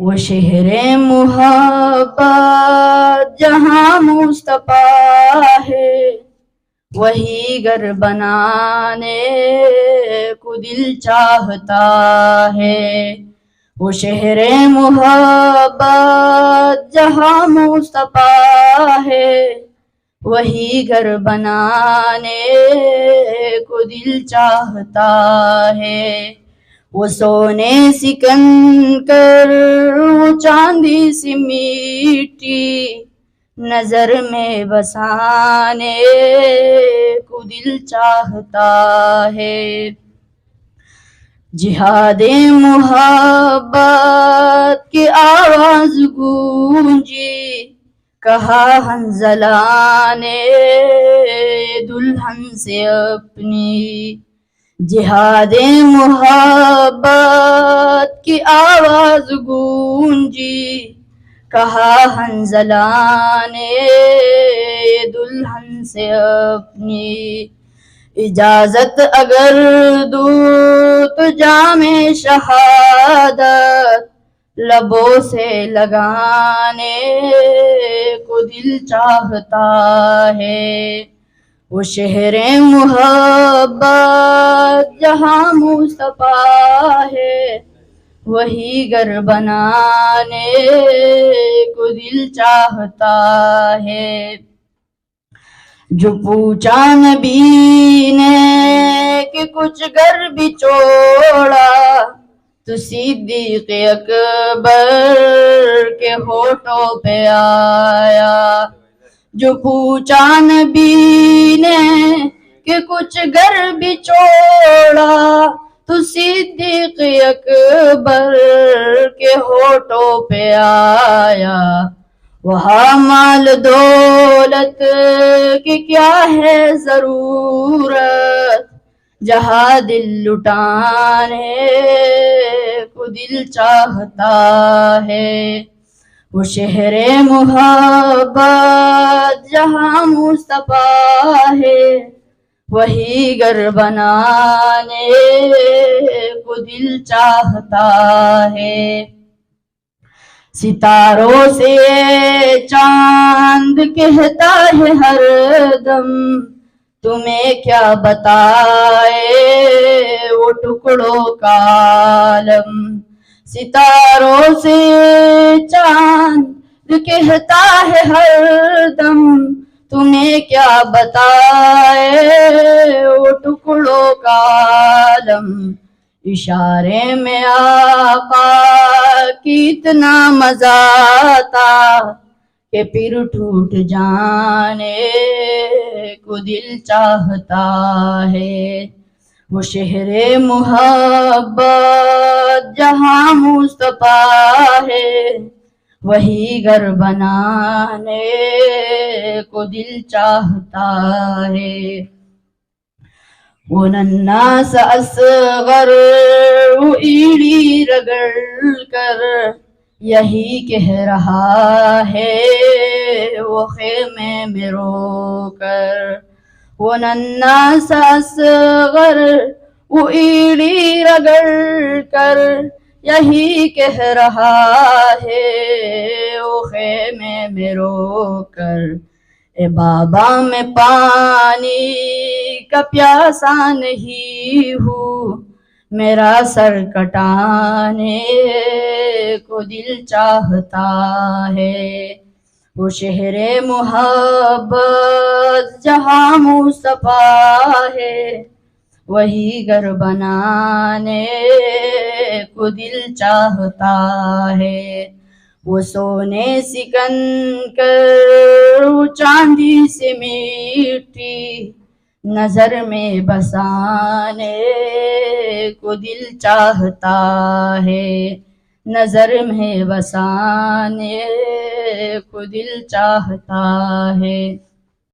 وہ شہر محبت جہاں مصطفیٰ ہے، وہی گھر بنانے کو دل چاہتا ہے۔ وہ شہر محبت جہاں مصطفیٰ ہے، وہی گھر بنانے کو دل چاہتا ہے۔ وہ سونے سکندر وہ چاندی سی میٹھی نظر میں بسانے کو دل چاہتا ہے۔ جہاد محبت کی آواز گونجی، کہا حنظلہ نے دلہن سے اپنی۔ جہاد محبت کی آواز گونجی، کہا حنظلہ نے دلہن سے اپنی۔ اجازت اگر دوں تو جام شہادت لبوں سے لگانے کو دل چاہتا ہے۔ وہ شہر محبت جہاں مصطفیٰ ہے، وہی گھر بنانے کو دل چاہتا ہے۔ جو پوچھا نبی نے کہ کچھ گھر بچوڑا، تو صدیق اکبر کے ہونٹوں پہ آیا۔ جو پوچھا نبی نے کہ کچھ گھر بچوڑا، تو صدیق اکبر کے ہونٹوں پہ آیا۔ وہاں مال دولت کی کیا ہے ضرورت، جہاں دل لٹانے کو دل چاہتا ہے۔ وہ شہر محبت جہاں مصطفیٰ ہے، وہی گھر بنانے کو دل چاہتا ہے۔ ستاروں سے چاند کہتا ہے ہر دم، تمہیں کیا بتائے وہ ٹکڑوں کا عالم۔ ستاروں سے چاند کہتا ہے ہر دم، تمہیں کیا بتائے وہ ٹکڑوں کا عالم۔ اشارے میں آقا کی اتنا مزہ آتا کہ پھر ٹوٹ جانے کو دل چاہتا ہے۔ وہ شہر محبت جہاں مصطفیٰ ہے، وہی گھر بنانے کو دل چاہتا ہے۔ وہ ننھا سا اصغر وہ ایڑی رگڑ کر یہی کہہ رہا ہے وہ خیمے میں رو کر۔ وہ ننھا سا اصغر وہ ایڑی رگڑ کر یہی کہہ رہا ہے وہ خیمے میں رو کر۔ اے بابا میں پانی کا پیاسا نہیں ہوں، میرا سر کٹانے کو دل چاہتا ہے۔ وہ شہر محبت جہاں مصطفیٰ ہے، وہی گھر بنانے کو دل چاہتا ہے۔ وہ سونے سکندر وہ چاندی سے میٹھی نظر میں بسانے کو دل چاہتا ہے۔ نظر میں بسانے کو دل چاہتا ہے۔